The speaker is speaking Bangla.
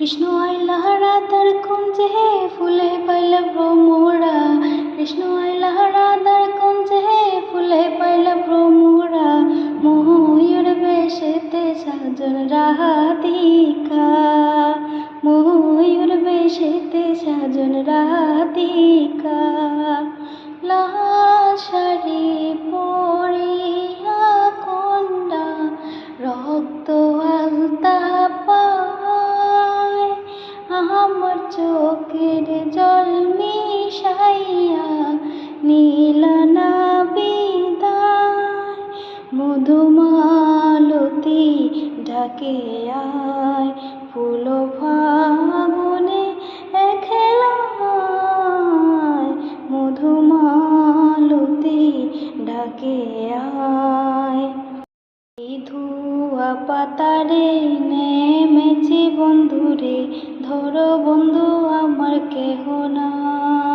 কৃষ্ণ আইলা রাধার কুঞ্জে ফুলে পাইলা ভ্রমরা। কৃষ্ণ আইলা রাধার কুঞ্জে ফুলে পাইলা ভ্রমরা। ময়ূর বেশেতে সাজন রাধিকা। ময়ূর বেশেতে সাজন রাধিকা। লাল শাড়ি পরিয়া কন্যা রক্ত আলতা পায়। আমার চোখের জল মিশাইয়া নীলা না বিদায়। মধুমালতী ডাকে আয়, ফুল ফাগুনে খেলায়। মধুমালতী ডাকে আয়। এই ধুয়া পাতারে নেমেছি বন্ধুরে, ধরো বন্ধু আমার কেহ নাই।